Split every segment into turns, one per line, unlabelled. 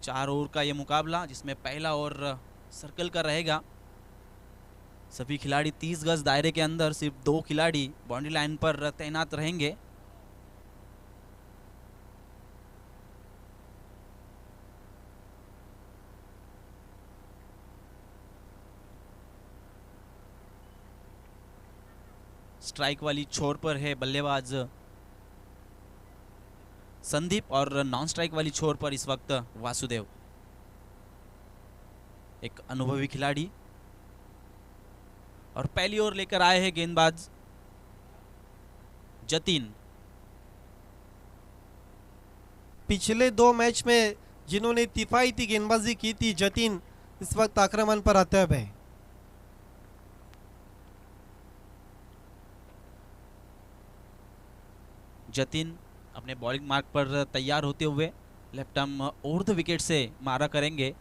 4 over का ये मुकाबला, जिसमें पहला ओवर सर्कल का रहेगा। सभी खिलाड़ी 30 गज दायरे के अंदर, सिर्फ 2 खिलाड़ी बाउंड्री लाइन पर तैनात रहेंगे। स्ट्राइक वाली छोर पर है बल्लेबाज संदीप और नॉन स्ट्राइक वाली छोर पर इस वक्त वासुदेव, एक अनुभवी खिलाड़ी। और पहली ओर लेकर आए हैं गेंदबाज जतिन।
पिछले 2 मैच में जिन्होंने किफायती गेंदबाजी की थी, जतिन इस वक्त आक्रमण पर आते हुए।
जतिन अपने बॉलिंग मार्क पर तैयार होते हुए left arm over the wicket से मारा करेंगे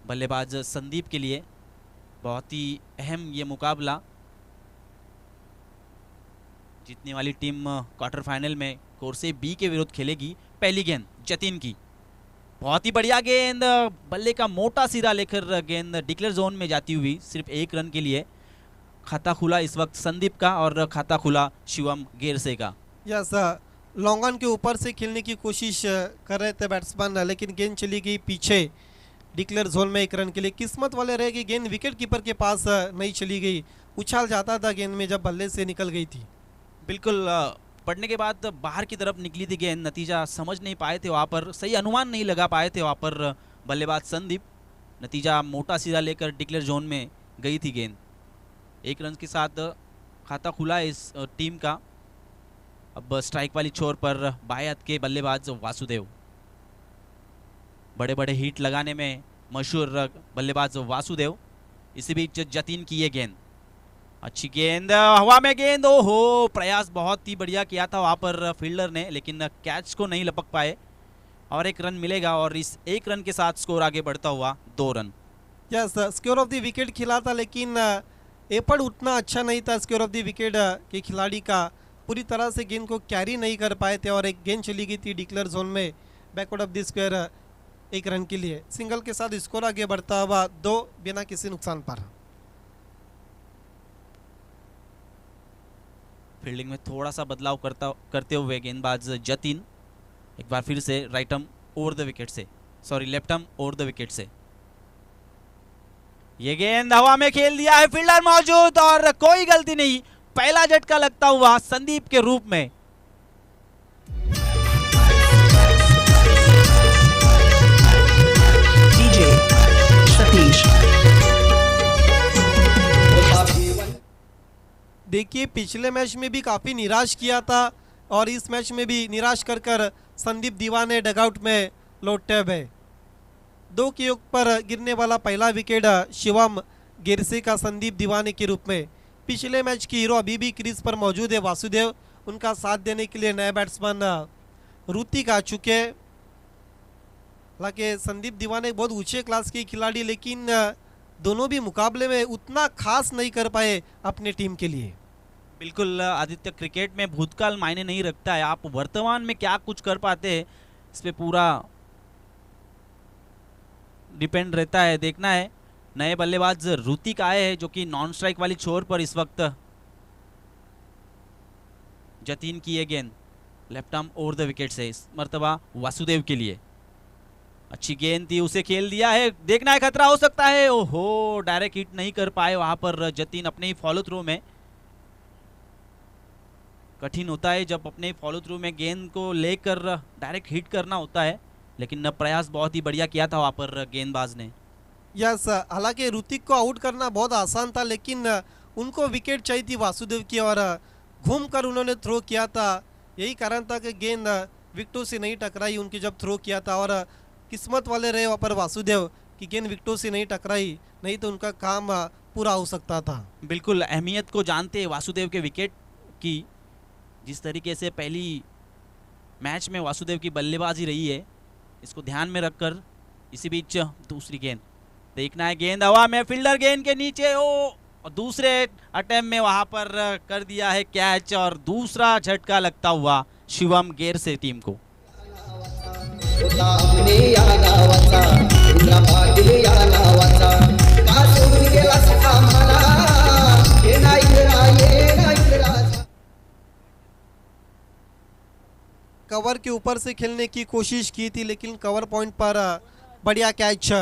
बल्लेबाज संदीप के लिए। बहुत ही अहम ये मुकाबला। जीतने वाली टीम क्वार्टर फाइनल में कोरसे बी के विरुद्ध खेलेगी। पहली गेंद जतिन की, बहुत ही बढ़िया गेंद, बल्ले का मोटा सिरा लेकर गेंद डिक्लेयर जोन में जाती हुई सिर्फ 1 रन के लिए। खाता खुला इस वक्त संदीप का और खाता खुला शिवम गेरसे का।
यस, लॉन्ग ऑन के ऊपर से खेलने की कोशिश कर रहे थे बैट्समैन, लेकिन गेंद चली गई पीछे डिक्लेयर जोन में 1 रन के लिए। किस्मत वाले रह गई, गेंद विकेट कीपर के पास नहीं चली गई। उछाल जाता था गेंद में जब बल्ले से निकल गई थी।
बिल्कुल, पड़ने के बाद बाहर की तरफ निकली थी गेंद। नतीजा समझ नहीं पाए थे वहाँ पर, सही अनुमान नहीं लगा पाए थे वहाँ पर बल्लेबाज संदीप। नतीजा मोटा सिरा लेकर डिक्लेयर जोन में गई थी गेंद। 1 रन के साथ खाता खुला है इस टीम का। अब स्ट्राइक वाली छोर पर बाएं हाथ के बल्लेबाज वासुदेव, बड़े बड़े हिट लगाने में मशहूर बल्लेबाज वासुदेव। इसी बीच जतिन की ये गेंद, अच्छी गेंद, हवा में गेंद, ओहो, प्रयास बहुत ही बढ़िया किया था वहाँ पर फील्डर ने, लेकिन कैच को नहीं लपक पाए। और 1 रन मिलेगा और इस 1 रन के साथ स्कोर आगे बढ़ता हुआ 2 run.
Yes, square of the wicket खिला था, लेकिन एफर्ट उतना अच्छा नहीं था स्क्योर ऑफ द विकेट के खिलाड़ी का। पूरी तरह से गेंद को कैरी नहीं कर पाए थे और एक गेंद चली गई थी डिक्लेयर जोन में backward of the square 1 run के लिए। सिंगल के साथ स्कोर आगे बढ़ता हुआ 2 बिना किसी नुकसान पर।
फील्डिंग में थोड़ा सा बदलाव करते हुए गेंदबाज जतिन एक बार फिर से right arm over the wicket से, sorry left arm over the wicket से ये गेंद हवा में खेल दिया है, फील्डर मौजूद और कोई गलती नहीं। पहला झटका लगता हुआ संदीप के रूप में।
डीजे सतीश।
देखिए, पिछले मैच में भी काफ़ी निराश किया था और इस मैच में भी निराश कर संदीप दीवाने डगआउट में लौटते हुए। 2 के योग पर गिरने वाला पहला विकेट शिवम गेरसे का संदीप दीवाने के रूप में। पिछले मैच की हीरो अभी भी क्रीज पर मौजूद है वासुदेव। उनका साथ देने के लिए नए बैट्समैन ऋतिक आ चुके। हालांकि संदीप दीवाने बहुत ऊंचे क्लास के खिलाड़ी, लेकिन दोनों भी मुकाबले में उतना खास नहीं कर पाए अपने टीम के लिए।
बिल्कुल आदित्य, क्रिकेट में भूतकाल मायने नहीं रखता है, आप वर्तमान में क्या कुछ कर पाते हैं इस पे पूरा डिपेंड रहता है। देखना है, नए बल्लेबाज ऋतिक आए हैं जो कि नॉन स्ट्राइक वाली छोर पर इस वक्त। जतिन की ये गेंद left arm over the wicket से, इस मर्तबा वासुदेव के लिए अच्छी गेंद थी, उसे खेल दिया है। देखना है, खतरा हो सकता है। ओहो, डायरेक्ट हिट नहीं कर पाए वहां पर जतिन अपने ही फॉलो थ्रू में। कठिन होता है जब अपने फॉलो थ्रू में गेंद को लेकर डायरेक्ट हिट करना होता है, लेकिन प्रयास बहुत ही बढ़िया किया था वहां पर गेंदबाज ने।
यस, हालांकि ऋतिक को आउट करना बहुत आसान था, लेकिन उनको विकेट चाहिए थी वासुदेव की और घूमकर उन्होंने थ्रो किया था। यही कारण था कि गेंद विकेटों से नहीं टकराई उनकी जब थ्रो किया था। और किस्मत वाले रहे वहाँ पर वासुदेव कि गेंद विकेटों से नहीं टकराई, नहीं तो उनका काम पूरा हो सकता था।
बिल्कुल अहमियत को जानते हैं वासुदेव के विकेट की। जिस तरीके से पहली मैच में वासुदेव की बल्लेबाजी रही है, इसको ध्यान में रखकर इसी बीच दूसरी गेंद देखना है। गेंद हवा में, फील्डर गेंद के नीचे, और दूसरे अटेम्प्ट में वहां पर कर दिया है कैच और दूसरा झटका लगता हुआ शिवम गेरसे टीम को।
होता आपणे या गावाचा इंद्रा पाटील या नावाचा का सोडून गेलास आम्हाला ये ना इंद्राचा
कवर के ऊपर से खेलने की कोशिश की थी लेकिन कवर पॉइंट पर बढ़िया कैच।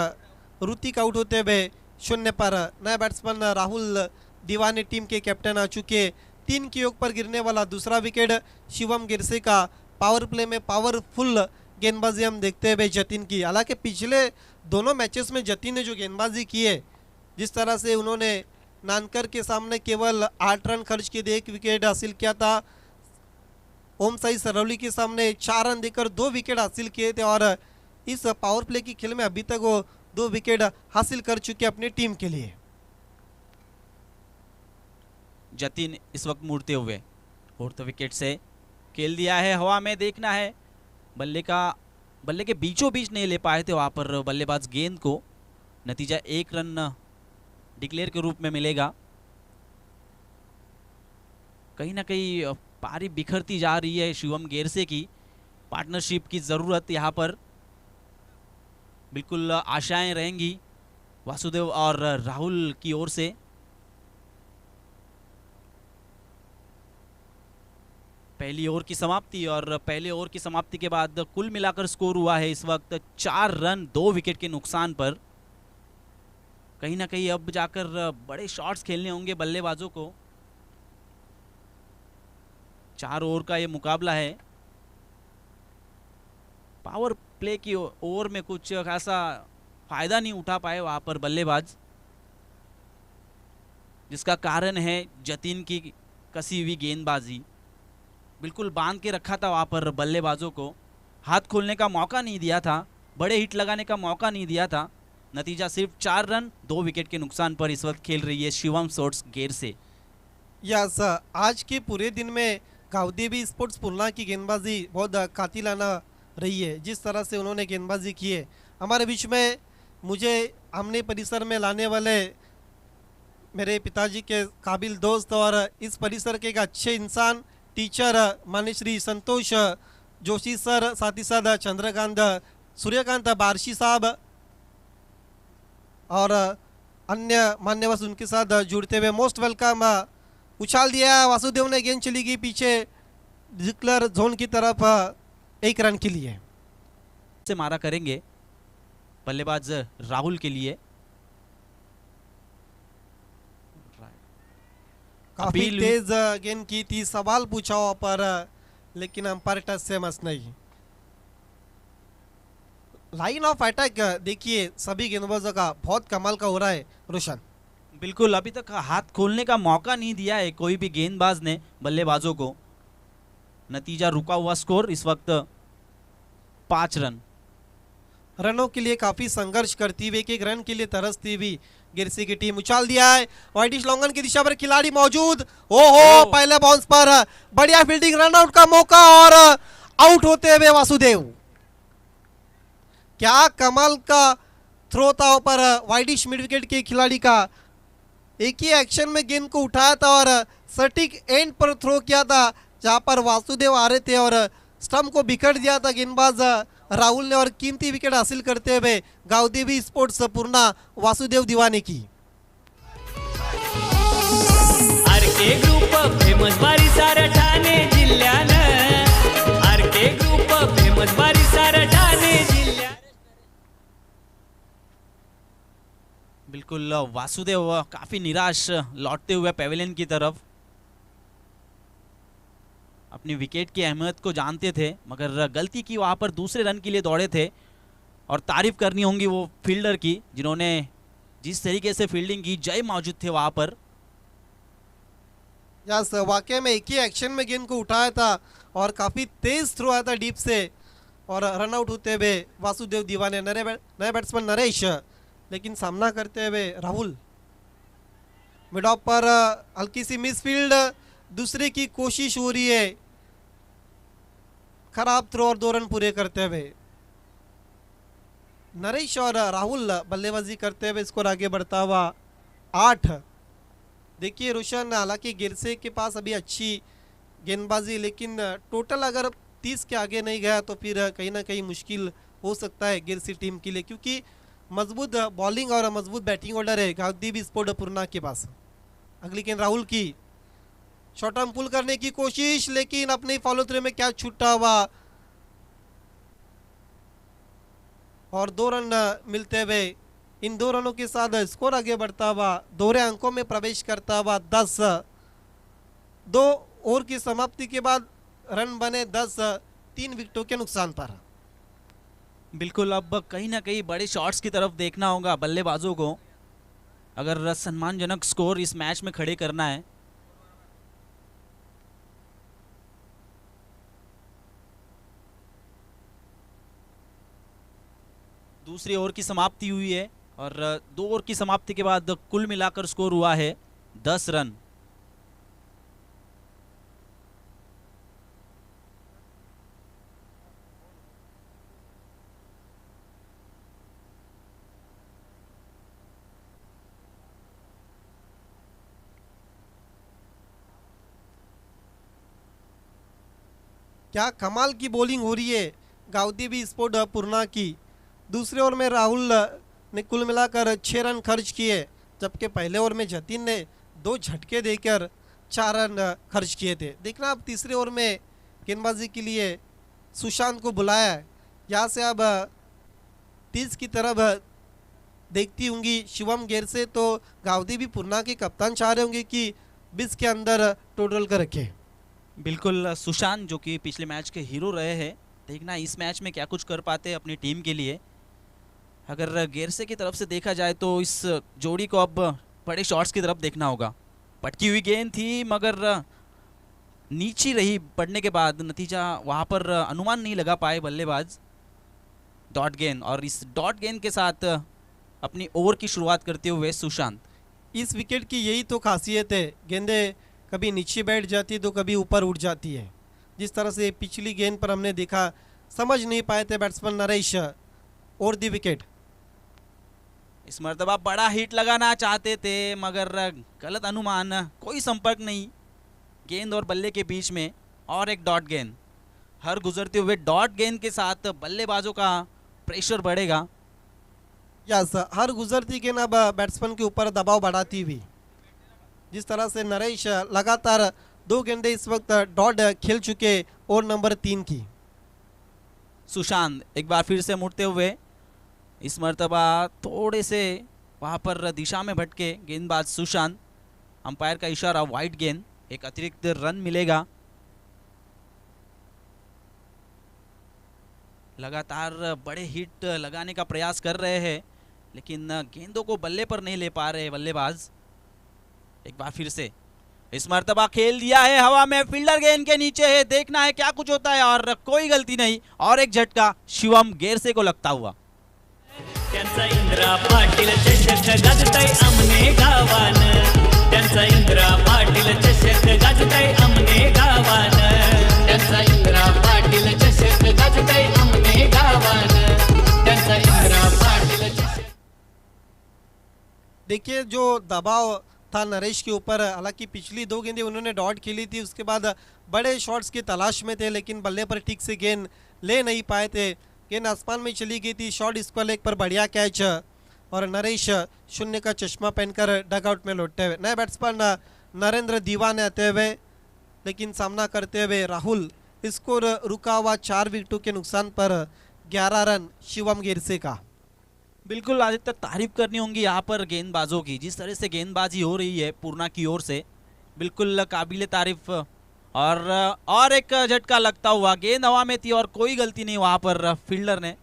ऋतिक आउट होते हुए 0 पर। नए बैट्समैन राहुल दीवाने टीम के कैप्टन आ चुके। 3 के योग पर गिरने वाला दूसरा विकेट शिवम गिरसे का। पावर प्ले में पावरफुल गेंदबाजी हम देखते हुए जतिन की। हालांकि पिछले दोनों मैचेस में जतिन ने जो गेंदबाजी की है, जिस तरह से उन्होंने नानकर के सामने केवल 8 रन खर्च के 1 विकेट हासिल किया था, ओम साई सरौली के सामने 4 रन देकर 2 विकेट हासिल किए थे और इस पावर प्ले की खेल में अभी तक वो 2 विकेट हासिल कर चुके अपनी टीम के लिए।
जतिन इस वक्त मुड़ते हुए 4th विकेट से खेल दिया है, हवा में देखना है। बल्ले के बीचों बीच नहीं ले पाए थे वहाँ पर बल्लेबाज गेंद को। नतीजा 1 रन डिक्लेयर के रूप में मिलेगा। कहीं ना कहीं पारी बिखरती जा रही है शिवम गेरसे की। पार्टनरशिप की ज़रूरत यहाँ पर बिल्कुल आशाएं रहेंगी वासुदेव और राहुल की ओर से। पहली ओवर की समाप्ति और पहले ओवर की समाप्ति के बाद कुल मिलाकर स्कोर हुआ है इस वक्त 4 रन 2 विकेट के नुकसान पर। कहीं ना कहीं अब जाकर बड़े शॉट्स खेलने होंगे बल्लेबाजों को। 4 ओवर का ये मुकाबला है। पावर प्ले की ओवर में कुछ खासा फायदा नहीं उठा पाए वहां पर बल्लेबाज, जिसका कारण है जतिन की कसी हुई गेंदबाजी। बिल्कुल बांध के रखा था वहां पर बल्लेबाजों को, हाथ खोलने का मौका नहीं दिया था, बड़े हिट लगाने का मौका नहीं दिया था। नतीजा सिर्फ 4 रन 2 विकेट के नुकसान पर इस वक्त खेल रही है शिवम स्पोर्ट्स गेरसे।
यस, आज के पूरे दिन में गावदेवी स्पोर्ट्स पुलना की गेंदबाजी बहुत कातिलाना रही है। जिस तरह से उन्होंने गेंदबाजी की है, हमारे बीच में मुझे आमने परिसर में लाने वाले मेरे पिताजी के काबिल दोस्त और इस परिसर के एक अच्छे इंसान, टीचर माननीय श्री संतोष जोशी सर, साथ ही साथ चंद्रकांत सूर्यकांत बारशी साहब और अन्य मान्यवर उनके साथ जुड़ते हुए मोस्ट वेलकम। उछाल दिया वासुदेव ने, गेंद चली गई पीछे डिक्लेयर जोन की तरफ 1 रन के लिए।
से मारा करेंगे बल्लेबाज राहुल के लिए।
काफी तेज गेंद की थी, सवाल पूछा वहां पर लेकिन अंपायर टच से मस नहीं। लाइन ऑफ अटैक देखिए सभी गेंदबाजों का बहुत कमाल का हो रहा है रोशन।
बिल्कुल अभी तक हाथ खोलने का मौका नहीं दिया है कोई भी गेंदबाज ने बल्लेबाजों को। नतीजा रुका हुआ स्कोर इस वक्त 5 रन।
रनों के लिए काफी संघर्ष करती हुई, एक रन के लिए तरसती हुई गिरसी की टीम। उछाल दिया है वाइडिश लॉन्गन की दिशा पर, खिलाड़ी मौजूद। ओहो, पहले बाउंस पर बढ़िया फील्डिंग, रन आउट का मौका और आउट होते हुए वासुदेव। क्या कमाल का थ्रो था पर वाइडिश मिड विकेट के खिलाड़ी का। एक ही एक्शन में गेंद को उठाया था और सटीक एंड पर थ्रो किया था जहां पर वासुदेव आ रहे थे और स्टंप को बिखर दिया था गेंदबाज राहुल ने और कीमती विकेट हासिल करते हुए गावदेवी स्पोर्ट्स पूर्णा वासुदेव दीवाने की।
आरके ग्रुप फेमस बारी सारा ठाणे जिल्ह्यानं, आरके ग्रुप फेमस बारी सारा ठाणे जिल्ह्यानं।
बिल्कुल वासुदेव काफी निराश लौटते हुए पेविलियन की तरफ। अपनी विकेट की अहमियत को जानते थे मगर गलती की वहां पर, दूसरे रन के लिए दौड़े थे। और तारीफ करनी होंगी वो फील्डर की जिन्होंने जिस तरीके से फील्डिंग की, जय मौजूद थे वहां पर।
यस, वाकई में एक ही एक्शन में गेंद को उठाया था और काफी तेज थ्रो आया था डीप से और रन आउट होते हुए वासुदेव दीवाने। नए बैट्समैन नरेश, लेकिन सामना करते हुए राहुल। मिड ऑफ पर हल्की सी मिसफील्ड, दूसरे की कोशिश हो रही है, खराब थ्रो और 2 रन पूरे करते हुए नरेश और राहुल बल्लेबाजी करते हुए स्कोर आगे बढ़ता हुआ 8। देखिए रोशन, हालांकि गिरसे के पास अभी अच्छी गेंदबाजी, लेकिन टोटल अगर 30 के आगे नहीं गया तो फिर कहीं ना कहीं मुश्किल हो सकता है गिरसी टीम के लिए, क्योंकि मजबूत बॉलिंग और मजबूत बैटिंग ऑर्डर है गावदीप स्पोर्ट पूर्णा के पास। अगली गेंद राहुल की, शॉर्ट आर्म पुल करने की कोशिश, लेकिन अपने फॉलो थ्रू में क्या छूटा हुआ और 2 रन मिलते हुए इन 2 रनों के साथ स्कोर आगे बढ़ता हुआ दोहरे अंकों में प्रवेश करता हुआ 10। 2 ओवर की समाप्ति के बाद रन बने 10, 3 विकेटों के नुकसान पर।
बिल्कुल, अब कहीं ना कहीं बड़े शॉट्स की तरफ देखना होगा बल्लेबाजों को अगर सम्मानजनक स्कोर इस मैच में खड़े करना है। दूसरी ओवर की समाप्ति हुई है और 2 ओवर की समाप्ति के बाद कुल मिलाकर स्कोर हुआ है 10 रन।
क्या कमाल की बॉलिंग हो रही है गावदीप स्पोर्ट पूर्णा की। दूसरे ओवर में राहुल ने कुल मिलाकर 6 रन खर्च किए, जबकि पहले ओवर में जतिन ने 2 झटके देकर 4 रन खर्च किए थे। देखना अब तीसरे ओवर में गेंदबाजी के लिए सुशांत को बुलाया है। यहाँ से अब 30 की तरफ देखती होंगी शिवम गेर से, तो गावदीप पूर्णा के कप्तान चाह रहे होंगे कि 20 के अंदर टोटल कर रखे।
बिल्कुल, सुशांत जो कि पिछले मैच के हीरो रहे हैं, देखना इस मैच में क्या कुछ कर पाते हैं अपनी टीम के लिए। अगर गेरसे की तरफ से देखा जाए तो इस जोड़ी को अब बड़े शॉट्स की तरफ देखना होगा। पटकी हुई गेंद थी मगर नीची रही, पड़ने के बाद नतीजा वहाँ पर अनुमान नहीं लगा पाए बल्लेबाज। डॉट गेंद, और इस डॉट गेंद के साथ अपनी ओवर की शुरुआत करते हुए सुशांत।
इस विकेट की यही तो खासियत है, गेंदें कभी नीचे बैठ जाती है तो कभी ऊपर उठ जाती है। जिस तरह से पिछली गेंद पर हमने देखा, समझ नहीं पाए थे बैट्समैन नरेश और दी विकेट।
इस मर्तबा बड़ा हिट लगाना चाहते थे मगर गलत अनुमान, कोई संपर्क नहीं गेंद और बल्ले के बीच में, और एक डॉट गेंद। हर गुजरते हुए डॉट गेंद के साथ बल्लेबाजों का प्रेशर बढ़ेगा।
यस, हर गुजरती गेंद अब बैट्समैन के ऊपर दबाव बढ़ाती हुई। जिस तरह से नरेश लगातार 2 गेंदें इस वक्त डॉट खेल चुके और नंबर 3 की।
सुशांत एक बार फिर से मुड़ते हुए, इस मर्तबा थोड़े से वहाँ पर दिशा में भटके गेंदबाज सुशांत। अंपायर का इशारा, वाइड गेंद, एक अतिरिक्त रन मिलेगा। लगातार बड़े हिट लगाने का प्रयास कर रहे हैं लेकिन गेंदों को बल्ले पर नहीं ले पा रहे बल्लेबाज। एक बार फिर से इस मर्तबा खेल दिया है हवा में, फील्डर गेंद के नीचे है, देखना है क्या कुछ होता है, और कोई गलती नहीं, और एक झटका शिवम गेरसे को लगता हुआ।
त्यांचा इंद्रा पाटील चषक गाजतय अमने गावान, त्यांचा इंद्रा पाटील चषक गाजतय अमने गावान, त्यांचा इंद्रा पाटील चषक गाजतय अमने गावान, त्यांचा इंद्रा पाटील चषक।
देखिए जो दबाव था नरेश के ऊपर, हालांकि पिछली 2 गेंदें उन्होंने डॉट खेली थी, उसके बाद बड़े शॉट्स की तलाश में थे लेकिन बल्ले पर ठीक से गेंद ले नहीं पाए थे। गेंद आसमान में चली गई थी, शॉर्ट स्क्वायर लेग पर बढ़िया कैच, और नरेश 0 का चश्मा पहनकर डगआउट में लौटते हुए। नए बैट्समैन नरेंद्र दीवाने आते हुए, लेकिन सामना करते हुए राहुल। स्कोर रुका हुआ 4 विकेटों के नुकसान पर 11 रन शिवम गेरसे का।
बिल्कुल आदित्य, तारीफ करनी होंगी यहाँ पर गेंदबाजों की, जिस तरह से गेंदबाजी हो रही है पूर्णा की ओर से, बिल्कुल काबिले तारीफ। और एक झटका लगता हुआ, गेंद हवा में थी और कोई गलती नहीं वहाँ पर फील्डर ने,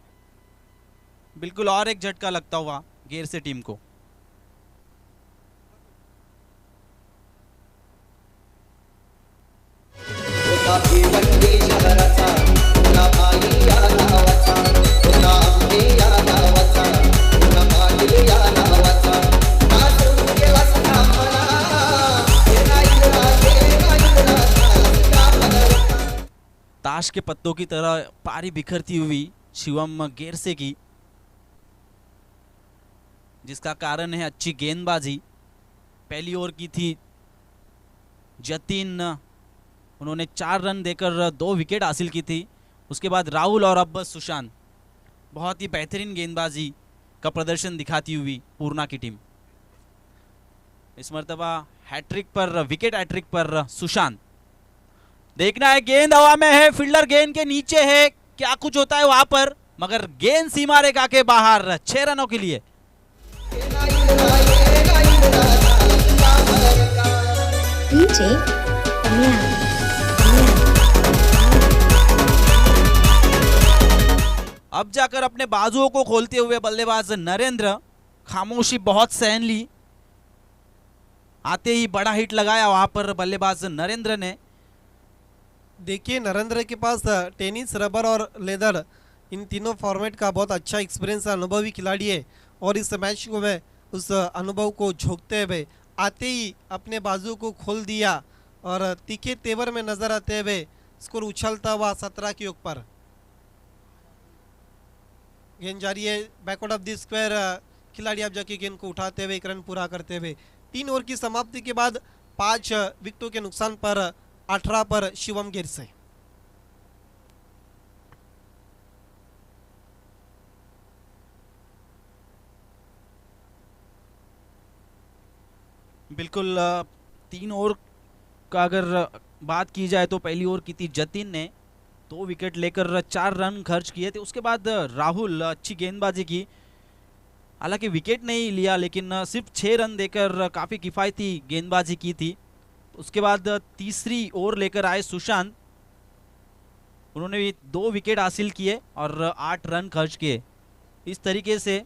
बिल्कुल, और एक झटका लगता हुआ गेर से टीम को।
होता भिवंडी शहराचा, पुन्हा आई या नावाचा, पुन्हा आमचे या नावाचा, पुन्हा पाटील या नावाचा, नाचून गेलास कामाला, हे नाही
ताश के पत्तों की तरह पारी बिखरती हुई शिवम गेरसे की, जिसका कारण है अच्छी गेंदबाजी। पहली ओवर की थी जतिन उन्होंने 4 रन देकर 2 विकेट हासिल की थी। उसके बाद राहुल और अब सुशांत, बहुत ही बेहतरीन गेंदबाजी का प्रदर्शन दिखाती हुई पूर्णा की टीम। इस मर्तबा हैट्रिक पर, विकेट हैट्रिक पर सुशांत। देखना है, गेंद हवा में है, फील्डर गेंद के नीचे है, क्या कुछ होता है वहां पर, मगर गेंद सीमा रेखा के बाहर 6 रनों के लिए।
DJ Damian.
अब जाकर अपने बाजुओं को खोलते हुए बल्लेबाज नरेंद्र, खामोशी बहुत सहन ली, आते ही बड़ा हिट लगाया वहां पर बल्लेबाज नरेंद्र ने।
देखिए, नरेंद्र के पास टेनिस, रबर और लेदर, इन तीनों फॉर्मेट का बहुत अच्छा एक्सपीरियंस, अनुभवी खिलाड़ी है। और इस मैच को में उस अनुभव को झोंकते हुए आते ही अपने बाजू को खोल दिया और तीखे तेवर में नजर आते हुए स्कोर उछलता हुआ 17 के ऊपर। गेंद जारी है बैकवर्ड ऑफ द स्क्वायर, खिलाड़ी अब जाके गेंद को उठाते हुए 1 रन पूरा करते हुए 3 ओवर की समाप्ति के बाद 5 विकेटों के नुकसान पर 18 पर शिवम गिर से।
बिल्कुल 3 ओवर का अगर बात की जाए तो पहली ओवर की थी जतिन ने, 2 विकेट लेकर 4 रन खर्च किए थे। उसके बाद राहुल अच्छी गेंदबाजी की, हालांकि विकेट नहीं लिया लेकिन सिर्फ 6 रन देकर काफ़ी किफ़ायती गेंदबाजी की थी। उसके बाद तीसरी ओवर लेकर आए सुशांत, उन्होंने भी 2 विकेट हासिल किए और 8 रन खर्च किए। इस तरीके से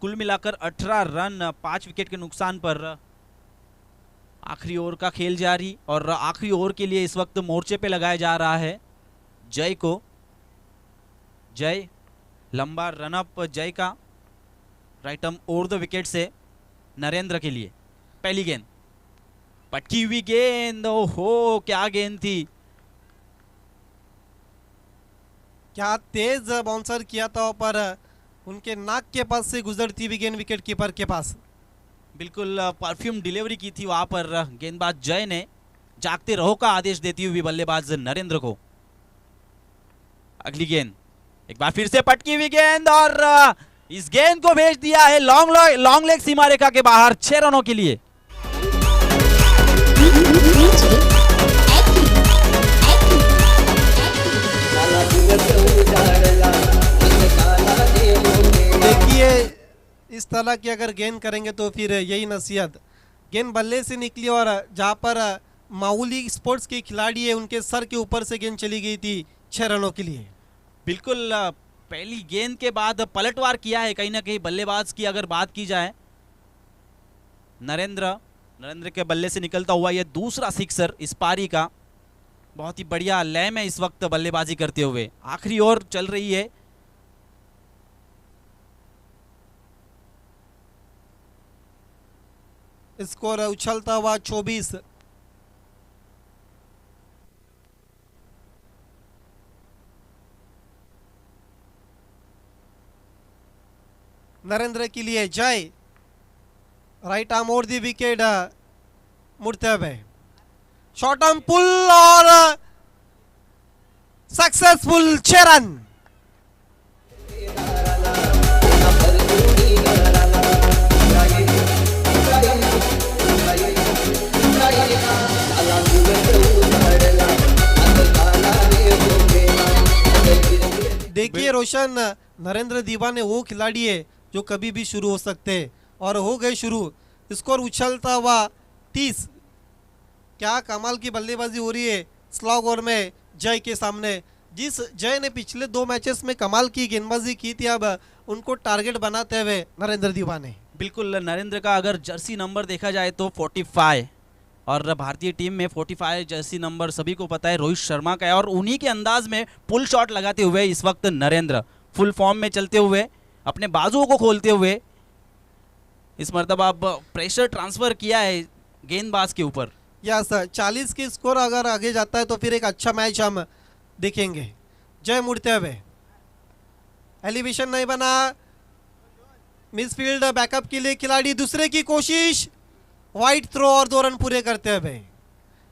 कुल मिलाकर 18 रन 5 विकेट के नुकसान पर आखिरी ओवर का खेल जारी। और आखिरी ओवर के लिए इस वक्त मोर्चे पे लगाया जा रहा है जय को। जय, लंबा रनअप जय का, right arm over the wicket से नरेंद्र के लिए। पहली गेंद, पटकी हुई गेंद, ओहो क्या गेंद थी,
क्या तेज बाउंसर किया था पर उनके नाक के पास से गुजरती हुई गेंद विकेट कीपर के पास।
बिल्कुल परफ्यूम डिलीवरी की थी वहां पर गेंदबाज जय ने, जागते रहो का आदेश देती हुई बल्लेबाज नरेंद्र को। अगली गेंद, एक बार फिर से पटकी हुई गेंद और इस गेंद को भेज दिया है लॉन्ग लेग सीमा रेखा के बाहर 6 रनों के लिए।
देखिए, इस तरह की अगर गेंद करेंगे तो फिर यही नसीहत, गेंद बल्ले से निकली और जहां पर मामूली स्पोर्ट्स के खिलाड़ी है उनके सर के ऊपर से गेंद चली गई थी 6 रनों के लिए।
बिल्कुल पहली गेंद के बाद पलटवार किया है कहीं ना कहीं बल्लेबाज की अगर बात की जाए। नरेंद्र के बल्ले से निकलता हुआ यह दूसरा सिक्सर इस पारी का, बहुत ही बढ़िया लय में इस वक्त बल्लेबाजी करते हुए। आखिरी ओवर चल रही है,
स्कोर उछलता हुआ 24। नरेंद्र के लिए जय, right arm over the wicket, मुड़ते हुए शॉर्ट आर्म पुल और सक्सेसफुल 6 रन। देखिए रोशन, नरेंद्र दीवाने वो खिलाड़ी है जो कभी भी शुरू हो सकते हैं और हो गए शुरू। स्कोर उछलता हुआ 30। क्या कमाल की बल्लेबाजी हो रही है स्लॉग ओवर में जय के सामने। जिस जय ने पिछले 2 मैचेस में कमाल की गेंदबाजी की थी, अब उनको टारगेट बनाते हुए नरेंद्र दीवाने।
बिल्कुल नरेंद्र का अगर जर्सी नंबर देखा जाए तो 45, और भारतीय टीम में 45 जर्सी नंबर सभी को पता है रोहित शर्मा का है। और उन्हीं के अंदाज में पुल शॉट लगाते हुए इस वक्त नरेंद्र फुल फॉर्म में चलते हुए, अपने बाजुओं को खोलते हुए इस मर्तबा अब प्रेशर ट्रांसफर किया है गेंदबाज के ऊपर।
यस, 40 की स्कोर अगर आगे जाता है तो फिर एक अच्छा मैच हम देखेंगे। जय मुड़ते हुए, एलिवेशन नहीं बना, मिसफील्ड बैकअप के लिए खिलाड़ी, दूसरे की कोशिश, वाइड थ्रो और 2 रन पूरे करते हुए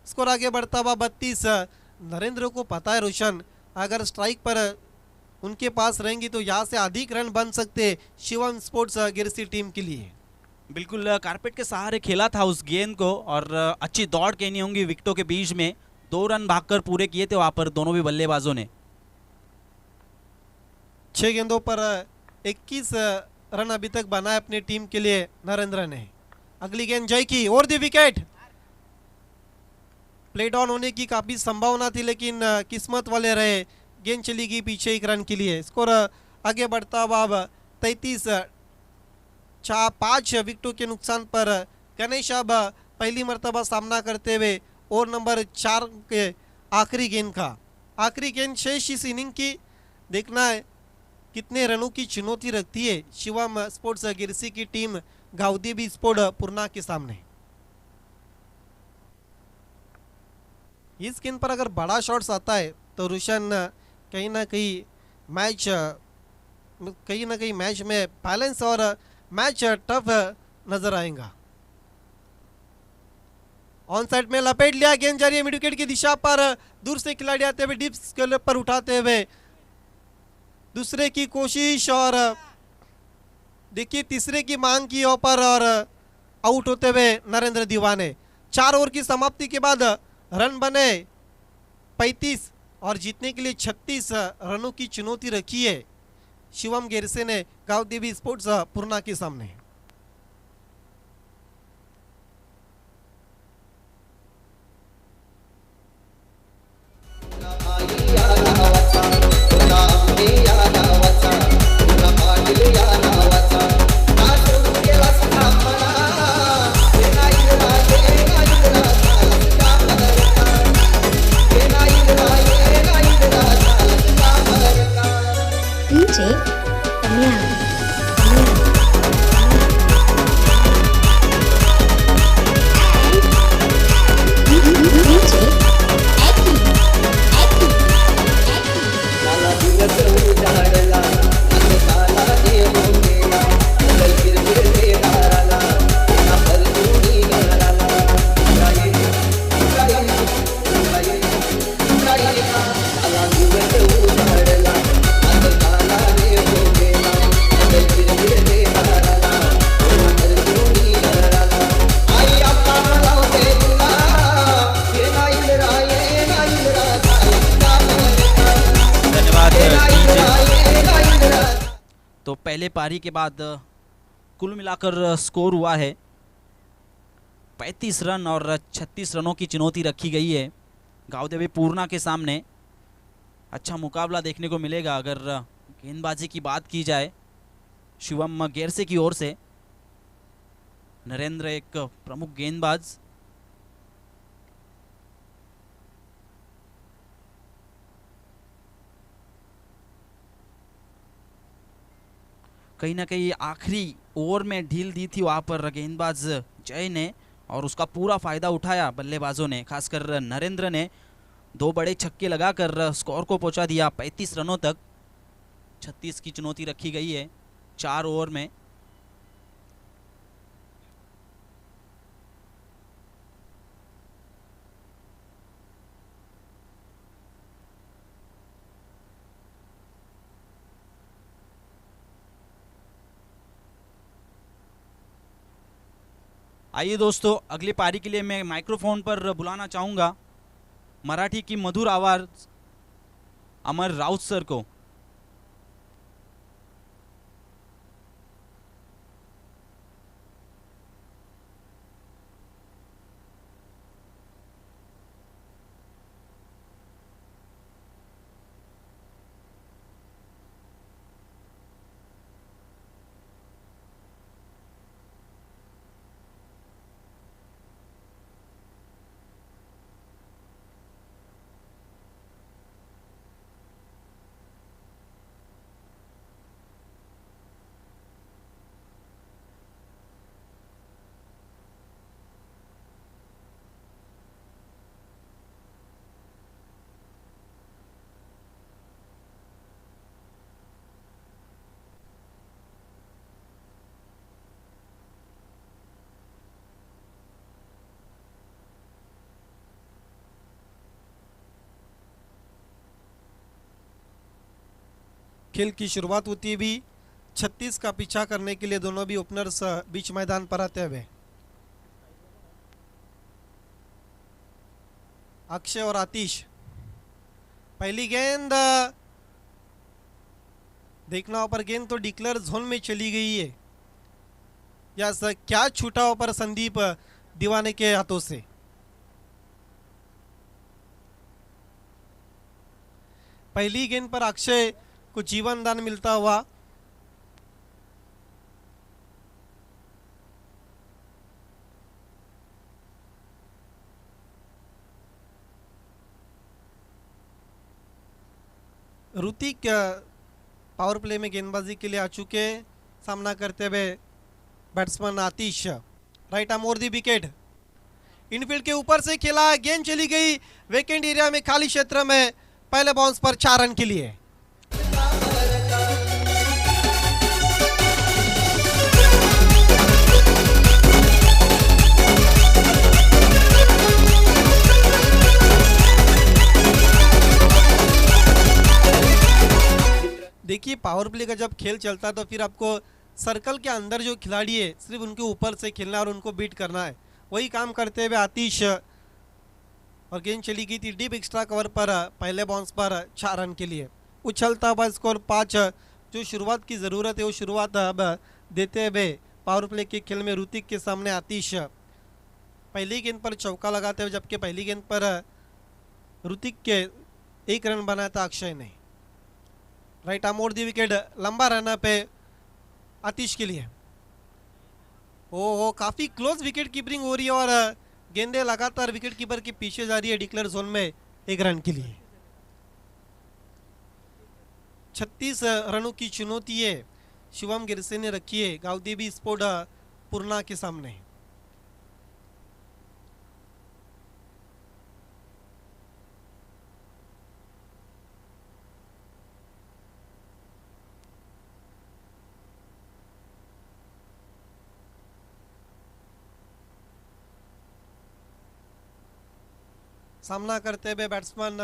स्कोर आगे बढ़ता हुआ 32। नरेंद्र को पता है रोशन, अगर स्ट्राइक पर उनके पास रहेंगी तो यहाँ से अधिक रन बन सकते शिवम स्पोर्ट्स गिरसी टीम के लिए।
बिल्कुल कारपेट के सहारे खेला था उस गेंद को और अच्छी दौड़ कहनी होंगी विकेटों के बीच में। 2 रन भागकर पूरे किए थे वहां पर दोनों भी बल्लेबाजों ने।
6 गेंदों पर 21 रन अभी तक बनाए अपनी टीम के लिए नरेंद्र ने। अगली गेंद जय की और दी विकेट। प्ले डाउन होने की काफी संभावना थी लेकिन किस्मत वाले रहे, गेंद चली गई पीछे 1 रन के लिए। स्कोर आगे बढ़ता हुआ अब 33। 5 विकेटों के नुकसान पर गणेश अब पहली मर्तबा सामना करते हुए ओवर नंबर 4 के आखिरी गेंद का। आखिरी गेंद शेष इस इनिंग की। देखना है कितने रनों की चुनौती रखती है शिवम स्पोर्ट्स गिरसी की टीम गाउदेवी स्पोर्ट पूर्णा के सामने। इस गेंद पर अगर बड़ा शॉट्स आता है तो रोशन कहीं ना कहीं मैच में बैलेंस और मैच टफ नजर आएगा। ऑन साइड में लपेट लिया, गेंद जा रही है मिड विकेट की दिशा पर। दूर से खिलाड़ी आते हुए डीप स्केल पर उठाते हुए दूसरे की कोशिश और देखिए तीसरे की मांग की ओवर और आउट होते हुए नरेंद्र दीवाने। 4 ओवर की समाप्ति के बाद रन बने 35 और जीतने के लिए 36 रनों की चुनौती रखी है शिवम गिरसे ने गांवदेवी स्पोर्ट्स पूर्णा के सामने।
DJ Tamiang. DJ Eki.
काला दिवस उजाडला आणि काला देव गेला कलकीर फिरते दाराला ना परतुनी घराला राई काला दिवस उजाडला आणि काला देव गेला कलकीर फिरते दाराला ना परतुनी घराला आई आपला लावते तुला हे नाही राये नाही
धन्यवाद तो पहले पारी के बाद कुल मिलाकर स्कोर हुआ है 35 रन और 36 रनों की चुनौती रखी गई है गांवदेवी पूर्णा के सामने। अच्छा मुकाबला देखने को मिलेगा अगर गेंदबाजी की बात की जाए। शिवम गेरसे की ओर से नरेंद्र एक प्रमुख गेंदबाज। कहीं ना कहीं आखिरी ओवर में ढील दी थी वहां पर गेंदबाज जय ने और उसका पूरा फायदा उठाया बल्लेबाजों ने, खासकर नरेंद्र ने 2 बड़े छक्के लगाकर स्कोर को पहुंचा दिया 35 रनों तक। 36 की चुनौती रखी गई है 4 ओवर में। आइए दोस्तों अगली पारी के लिए मैं माइक्रोफोन पर बुलाना चाहूँगा मराठी की मधुर आवाज़ अमर राउत सर को।
खेल की शुरुआत होती भी 36 का पीछा करने के लिए दोनों भी ओपनर्स बीच मैदान पर आते हुए। अक्षय और आतिश, पहली गेंद देखना ऊपर, गेंद तो डिक्लेयर जोन में चली गई है। या क्या छूटा ऊपर संदीप दीवाने के हाथों से। पहली गेंद पर अक्षय को जीवन दान मिलता हुआ। ऋतिक पावर प्ले में गेंदबाजी के लिए आ चुके, सामना करते हुए batsman Atish. Right arm over the wicket, infield के ऊपर से खेला, गेंद चली गई वेकेंट एरिया में, खाली क्षेत्र में, पहले बाउंस पर 4 रन के लिए। देखिए पावर प्ले का जब खेल चलता है तो फिर आपको सर्कल के अंदर जो खिलाड़ी है सिर्फ उनके ऊपर से खेलना और उनको बीट करना है, वही काम करते हुए आतिश। और गेंद चली गई थी डीप एक्स्ट्रा कवर पर, पहले बाउंस पर 4 रन के लिए। उछलता हुआ स्कोर 5। जो शुरुआत की ज़रूरत है वो शुरुआत अब देते हुए पावर प्ले के खेल में ऋतिक के सामने आतिश। पहली गेंद पर चौका लगाते हुए, जबकि पहली गेंद पर ऋतिक के 1 रन बनाया था अक्षय ने। Right arm over the wicket, लंबा रन पे आतिश के लिए। ओ काफी क्लोज विकेट कीपिंग हो रही है और गेंदें लगातार विकेट कीपर के पीछे जा रही है डिक्लेयर जोन में 1 रन के लिए। 36 रनों की चुनौती है शिवम गिरसे ने रखी है गावदेवी स्पोर्ट पूर्णा के सामने। सामना करते हुए बैट्समैन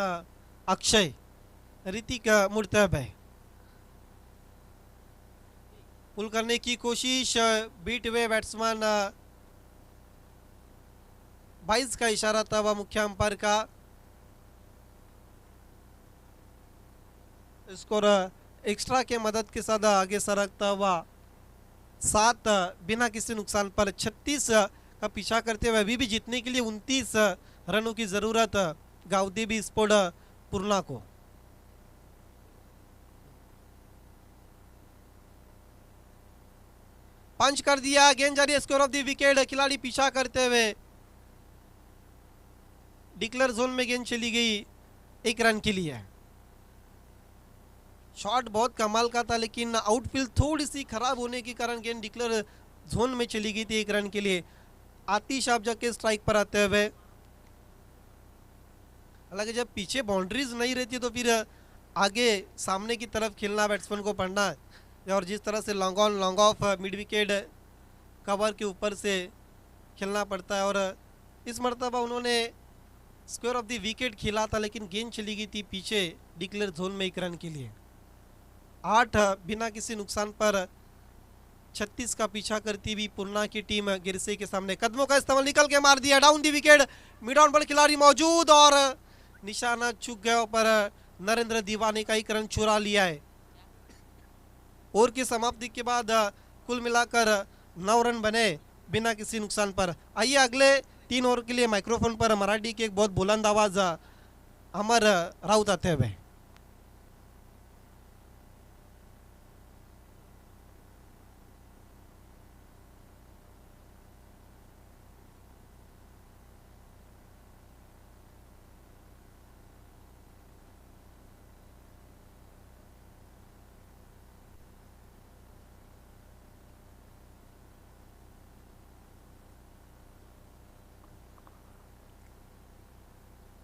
अक्षय, ऋतिक मुड़ते हुए पुल करने की कोशिश, बीट हुए बैट्समैन 22 का इशारा था वह मुख्य अंपायर का। स्कोर एक्स्ट्रा के मदद के साथ आगे सरकता हुआ 7 बिना किसी नुकसान पर 36 का पीछा करते हुए अभी भी जीतने के लिए 29 रनों की जरूरत गावदेवी स्पोर्ट पूर्णा को। पंच कर दिया, गेंद जारी, स्कोर ऑफ द विकेट। खिलाड़ी पीछा करते हुए डिक्लेयर जोन में गेंद चली गई 1 रन के लिए। शॉट बहुत कमाल का था लेकिन आउटफील्ड थोड़ी सी खराब होने के कारण गेंद डिक्लेयर जोन में चली गई थी 1 रन के लिए। आतिश आप जाके स्ट्राइक पर आते हुए, हालांकि जब पीछे बाउंड्रीज नहीं रहती तो फिर आगे सामने की तरफ खेलना बैट्समैन को पड़ना है, और जिस तरह से long on long off mid wicket cover के ऊपर से खेलना पड़ता है। और इस मरतबा उन्होंने स्क्वायर ऑफ द विकेट खेला था लेकिन गेंद चली गई थी पीछे डिक्लेयर जोन में 1 रन के लिए। 8 बिना किसी नुकसान पर 36 का पीछा करती हुई पूर्णा की टीम गिरसे के सामने कदमों का इस्तेमाल निकल के मार दिया down the wicket. Mid on पर खिलाड़ी मौजूद और निशाना चूक गया पर नरेंद्र दीवाने का 1 रन चुरा लिया है। ओवर की समाप्ति के बाद कुल मिलाकर 9 रन बने बिना किसी नुकसान पर। आइए अगले 3 ओवर के लिए माइक्रोफोन पर मराठी की एक बहुत बुलंद आवाज अमर राउत आते हुए।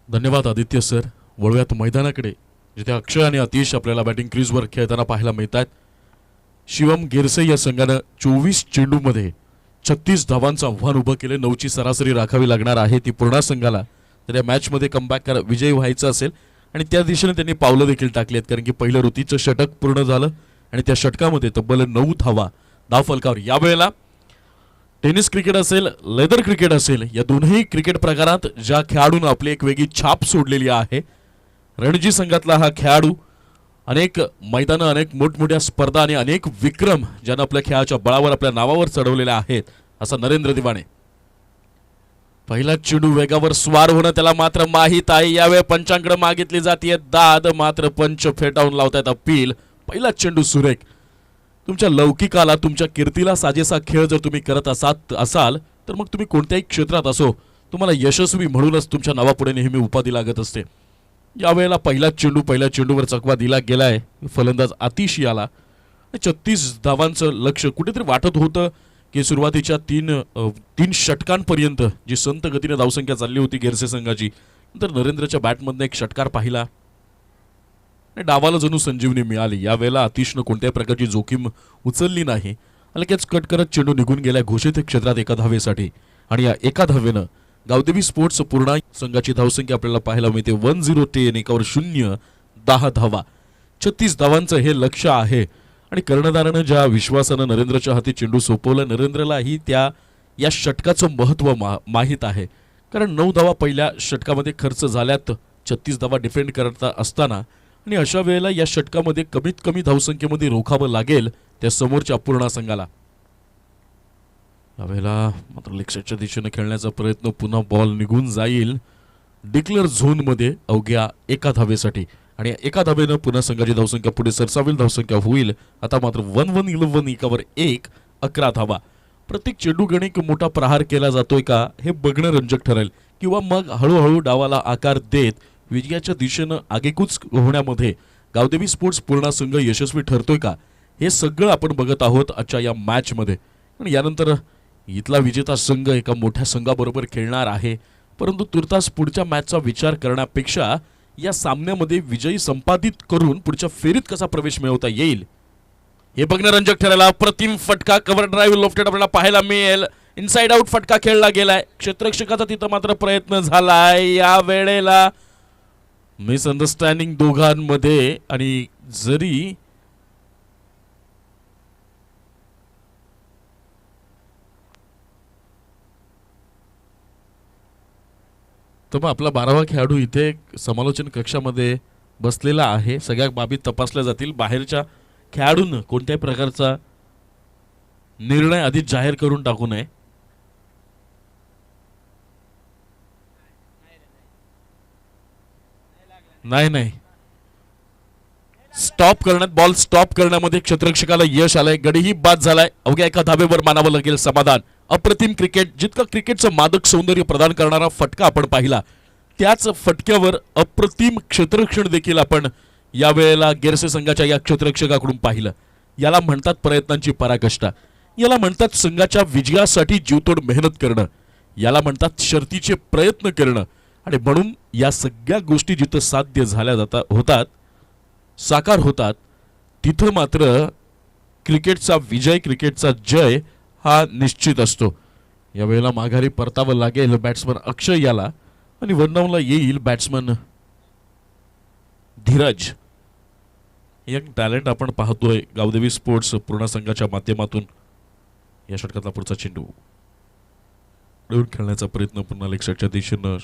धन्यवाद आदित्य सर. वळूयात मैदानाकडे जिथे अक्षय आणि आतिश आपल्याला बॅटिंग क्रीजवर खेळताना पाहायला मिळतात. शिवम गिरसे या संघानं 24 चेंडूमध्ये 36 धावांचं आव्हान उभं केले. 9ची सरासरी राखावी लागणार आहे ती पूर्णा संघाला. तर या मॅचमध्ये कमबॅक विजयी व्हायचं असेल आणि त्या दिशेने त्यांनी पावलं देखील टाकली आहेत, कारण की पहिलं ऋतीचं षटक पूर्ण झालं आणि त्या षटकामध्ये तब्बल 9 धावा धावफलकावर. यावेळेला टेनिस क्रिकेट असेल, लेदर क्रिकेट असेल, या दोन्ही क्रिकेट प्रकारात ज्या खेळाडूनं आपली एक वेगळी छाप सोडलेली आहे, रणजी संघातला हा खेळाडू अनेक मैदानं, अनेक मोठमोठ्या स्पर्धा आणि अनेक विक्रम ज्यानं आपल्या खेळाच्या बळावर आपल्या नावावर चढवलेले आहेत, असा नरेंद्र दिवाणे. पहिला चेंडू वेगावर स्वार होणं त्याला मात्र माहीत आहे. यावेळी पंचांकडे मागितली जाते दाद, मात्र पंच फेटाळून लावतायत अपील. पहिला चेंडू सुरेख. तुमच्या लौकिकाला, तुमच्या कीर्तीला साजेसा खेळ जर तुम्ही करत असाल तर मग तुम्ही कोणत्याही क्षेत्रात असो, तुम्हाला यशस्वी म्हणूनच तुमच्या नावापुढे नेहमी उपाधी लागत असते. यावेळेला पहिल्या चेंडूवर चकवा दिला गेलाय. फलंदाज आतिश याला 36 धावांचं लक्ष कुठेतरी वाटत होतं की सुरुवातीच्या तीन षटकांपर्यंत जी संत गतीने धावसंख्या चालली होती गेरसे संघाची, नंतर नरेंद्रच्या बॅटमधनं एक षटकार पाहिला आणि डावाला जणू संजीवनी मिळाली. यावेळेला आतिशनं कोणत्याही प्रकारची जोखीम उचलली नाही. लगेच कट करत चेंडू निघून गेला घोषित क्षेत्रात एका धावेसाठी आणि या एका धावेनं गावदेवी स्पोर्ट्स पूर्ण संघाची धावसंख्या आपल्याला पाहायला मिळते 1010. एकावर 0, 10 धावा. 36 धावांचं हे लक्ष आहे आणि कर्णधारानं ज्या विश्वासानं नरेंद्रच्या हाती चेंडू सोपवलं, नरेंद्रलाही या षटकाचं महत्त्व माहीत आहे. कारण 9 धावा पहिल्या षटकामध्ये खर्च झाल्यात 36 धावा डिफेंड करता असताना, आणि अशा वेळेला या षटकामध्ये कमीत कमी धावसंख्येमध्ये रोखावं लागेल त्या समोरच्या अपूर्णा संघाला. यावेळेला मात्र लेगसाईडच्या दिशेने खेळण्याचा प्रयत्न, पुन्हा बॉल निघून जाईल डिक्लेअर झोनमध्ये अवघ्या एका धावेसाठी आणि एका धावेनं पुन्हा संघाची धावसंख्या पुढे सरसावेल. धावसंख्या होईल आता मात्र 1-1-11. एकावर 1, 11 धावा. प्रत्येक चेंडू गणिक मोठा प्रहार केला जातोय का हे बघणं रंजक ठरेल, किंवा मग हळूहळू डावाला आकार देत विजयाच्या दिशेनं आगेकूच होण्यामध्ये गावदेवी स्पोर्ट्स पूर्ण संघ यशस्वी ठरतोय का, हे सगळं आपण बघत आहोत आजच्या या मॅचमध्ये. आणि यानंतर इथला विजेता संघ एका मोठ्या संघाबरोबर खेळणार आहे, परंतु तुर्तास पुढच्या मॅचचा विचार करण्यापेक्षा या सामन्यामध्ये विजयी संपादित करून पुढच्या फेरीत कसा प्रवेश मिळवता येईल हे बघणं रंजक ठरायला. अप्रतिम फटका, कव्हर ड्राईव्ह लोफ्टेड आपल्याला पाहायला मिळेल. इनसाइड आउट फटका खेळला गेलाय. क्षेत्ररक्षकाचा तिथं मात्र प्रयत्न झालाय. या वेळेला मिसअंडरस्टँडिंग दोघांमध्ये, आणि जरी तर मग आपला 12वा खेळाडू इथे समालोचन कक्षामध्ये बसलेला आहे. सगळ्या बाबी तपासल्या जातील. बाहेरच्या खेळाडूंना कोणत्याही प्रकारचा निर्णय आधीच जाहीर करून टाकू नये. नाही, स्टॉप करण्यात, बॉल स्टॉप करण्यामध्ये क्षेत्ररक्षकाला यश आलंय. गडीही बाद झालाय. अवघ्या एका धावेवर मानावं लागेल समाधान. अप्रतिम क्रिकेट, जितकं क्रिकेटचं मादक सौंदर्य प्रदान करणारा फटका आपण पाहिला, त्याच फटक्यावर अप्रतिम क्षेत्ररक्षण देखील आपण यावेळेला गेरसे संघाच्या या क्षेत्ररक्षकाकडून पाहिलं. याला म्हणतात प्रयत्नांची पराकाष्ठा. याला म्हणतात संघाच्या विजयासाठी जीवतोड मेहनत करणं. याला म्हणतात शर्तीचे प्रयत्न करणं. आणि म्हणून या सगळ्या गोष्टी जिथं साध्य झाल्या होतात, साकार होतात, तिथं मात्र क्रिकेटचा विजय, क्रिकेटचा जय हा निश्चित असतो. यावेळेला माघारी परतावं लागेल बॅट्समन अक्षय याला, आणि वरनावला येईल बॅट्समन धीरज. यंग टॅलेंट आपण पाहतोय गावदेवी स्पोर्ट्स पूर्ण संघाच्या माध्यमातून. या षटकातला पुढचा चेंडू खेळण्याचा प्रयत्न पुन्हा लेगसाईडच्या दिशेनं.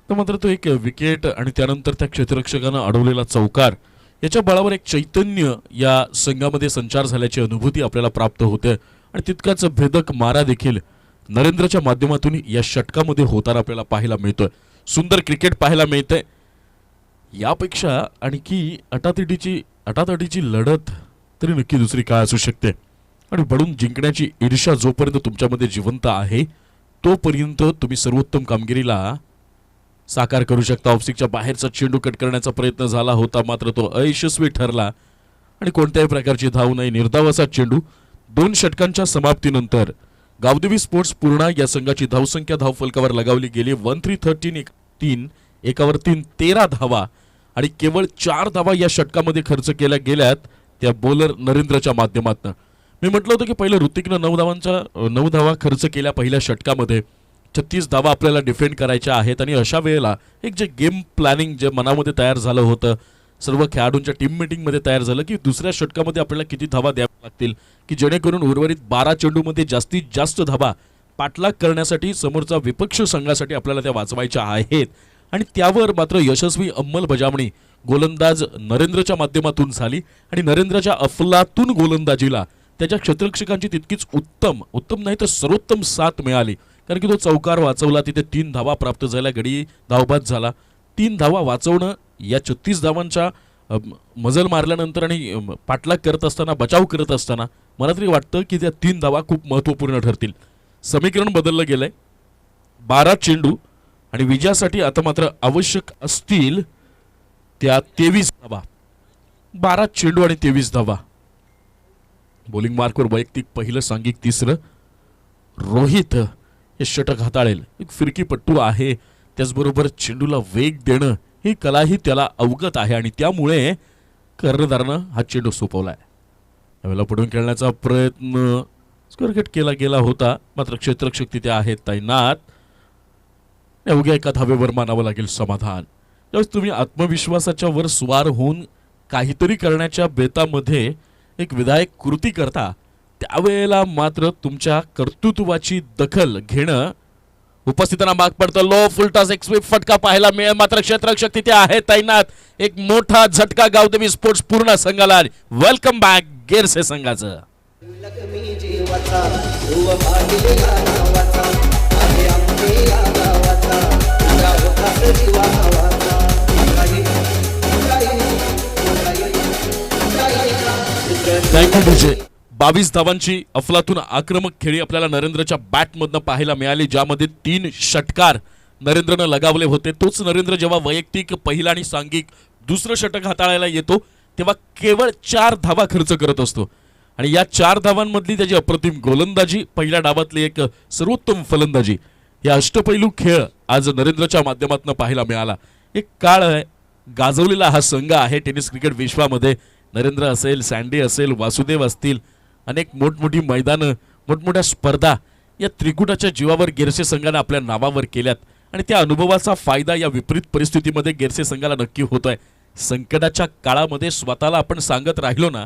मात्र तो एक विकेट आणि त्यानंतर त्या क्षेत्ररक्षकानं अडवलेला चौकार, याच्या बळावर एक चैतन्य या संघामध्ये संचार झाल्याची अनुभूती आपल्याला प्राप्त होते. आणि तितकाच भेदक मारा देखील नरेंद्रच्या माध्यमातून या षटकामध्ये होताना आपल्याला पाहायला मिळतोय. सुंदर क्रिकेट पाहायला मिळतंय. यापेक्षा आणखी अटातटीची लढत तरी नक्की दुसरी काय असू शकते. आणि बडून जिंकण्याची ईर्ष्या जोपर्यंत तुमच्यामध्ये जिवंत आहे, तोपर्यंत तुम्ही सर्वोत्तम कामगिरीला साकार करू शकता. ऑफस्टिकच्या बाहेरचा चेंडू कट करण्याचा प्रयत्न झाला होता, मात्र तो अयशस्वी ठरला आणि कोणत्याही प्रकारची धाव नाही. निर्धावाचा चेंडू. 2 षटकांच्या समाप्तीनंतर गावदेवी स्पोर्ट्स पूर्ण या संघाची धावसंख्या धावफलकावर लगावली गेली 13-3. एकावर 3, 13 धावा आणि केवळ 4 धावा या षटकामध्ये खर्च केल्या गेल्यात त्या बॉलर नरेंद्रच्या माध्यमातून. मी म्हटलं होतं की पहिलं ऋतिकनं 9 धावा खर्च केल्या पहिल्या षटकामध्ये. 36 धावा आपल्याला डिफेंड करायच्या आहेत आणि अशा वेळेला एक जे गेम प्लॅनिंग जे मनामध्ये तयार झालं होतं, सर्व खेळाडूंच्या टीम मीटिंगमध्ये तयार झालं की दुसऱ्या षटकामध्ये आपल्याला किती धावा द्याव्या लागतील की जेणेकरून उर्वरित 12 चेंडूमध्ये जास्तीत जास्त धावा पाठलाग करण्यासाठी समोरचा विपक्ष संघासाठी आपल्याला त्या वाचवायच्या आहेत. आणि त्यावर मात्र यशस्वी अंमलबजावणी गोलंदाज नरेंद्रच्या माध्यमातून झाली आणि नरेंद्रच्या अफलातून गोलंदाजीला त्याच्या क्षेत्ररक्षकांची तितकीच उत्तम नाही तर सर्वोत्तम साथ मिळाली. कारण की तो चौकार वाचवला, तिथे 3 धावा प्राप्त झाल्या, गडी धावबाद झाला. 3 धावा वाचवणं या 36 धावांच्या मजल मारल्यानंतर आणि पाठलाग करत असताना, बचाव करत असताना मला तरी वाटतं की त्या 3 धावा खूप महत्त्वपूर्ण ठरतील. समीकरण बदललं गेलंय. 12 चेंडू आणि विजयासाठी आता मात्र आवश्यक असतील त्या 23 धावा. 12 चेंडू आणि 23 धावा. बॉलिंग मार्कवर वैयक्तिक पहिलं, सांघिक तिसरं. रोहित हे षटक हाताळेल. एक फिरकीपट्टू आहे, त्याचबरोबर चेंडूला वेग देणं ही कलाही त्याला अवगत आहे आणि त्यामुळे कर्णधारानं हा चेंडू सोपवलाय. यावेळेला पुढून खेळण्याचा प्रयत्न स्क्वेअर केला गेला होता, मात्र क्षेत्ररक्षक तिथे आहेत तैनात. अवघ्या एका धावेवर मानावं लागेल समाधान. त्यावेळेस तुम्ही आत्मविश्वासाच्या वर स्वार होऊन काहीतरी करण्याच्या बेतामध्ये एक विधायक कृती करता, त्यावेळेला मात्र तुमच्या कर्तृत्वाची दखल घेणं उपस्थितांना भाग पडतं. लो फुलटॉस एक स्वीप फटका पाहायला मिळेल, मात्र क्षेत्ररक्षक तिथे आहे तैनात. एक मोठा झटका गावदेवी स्पोर्ट्स पूर्ण संघाला. वेलकम बॅक गेरसे संघाचं.
लक्ष्मी जीवाचा ध्रुव पाटील या नावाचा आहे आमचे या गावाचा या होतात जीवा नावाचा
थँक्यू डीजे. 22 धावांची अफलातून आक्रमक खेळी आपल्याला नरेंद्रच्या बॅटमधनं पाहायला मिळाली, ज्यामध्ये 3 षटकार नरेंद्रनं लगावले होते. तोच नरेंद्र जेव्हा वैयक्तिक पहिला आणि सांघिक दुसरं षटक हाताळायला येतो तेव्हा केवळ 4 धावा खर्च करत असतो आणि या 4 धावांमधली त्याची अप्रतिम गोलंदाजी, पहिल्या डावातली एक सर्वोत्तम फलंदाजी, या अष्टपैलू खेळ आज नरेंद्रच्या माध्यमातून पाहायला मिळाला. एक काळ गाजवलेला हा संघ आहे टेनिस क्रिकेट विश्वामध्ये. नरेंद्र असेल, सँडी असेल, वासुदेव असतील, अनेक मोठमोठी मैदानं, मोठमोठ्या स्पर्धा या त्रिकुटाच्या जीवावर गेरसे संघाने आपल्या नावावर केल्यात आणि त्या अनुभवाचा फायदा या विपरीत परिस्थितीमध्ये गेरसे संघाला नक्की होतोय. संकटाच्या काळामध्ये स्वतःला आपण सांगत राहिलो ना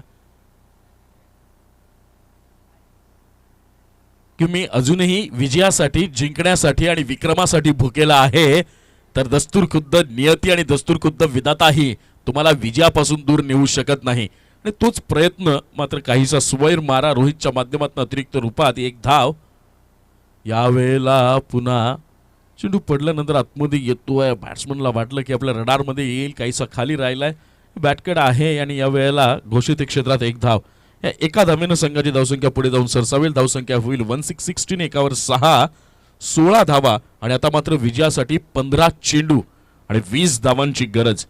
की मी अजूनही विजयासाठी, जिंकण्यासाठी आणि विक्रमासाठी भुकेला आहे, तर दस्तूर खुद्द नियती आणि दस्तूर खुद्द विधाताही तुम्हाला विजयापासून दूर नेऊ शकत नाही. आणि तोच प्रयत्न मात्र काहीसा स्वैर मारा रोहितच्या माध्यमातून अतिरिक्त रूपात 1 धाव. यावेळेला पुन्हा चेंडू पडल्यानंतर आतमध्ये येतोय. बॅट्समनला वाटलं की आपल्या रडारमध्ये येईल, काहीसा खाली राहिलाय, बॅटकड आहे आणि यावेळेला घोषित क्षेत्रात 1 धाव. या एका धावेनं संघाची धावसंख्या पुढे जाऊन सरसावेल. धावसंख्या होईल 1616. एकावर 6, 16 धावा आणि आता मात्र विजयासाठी 15 चेंडू आणि 20 धावांची गरज.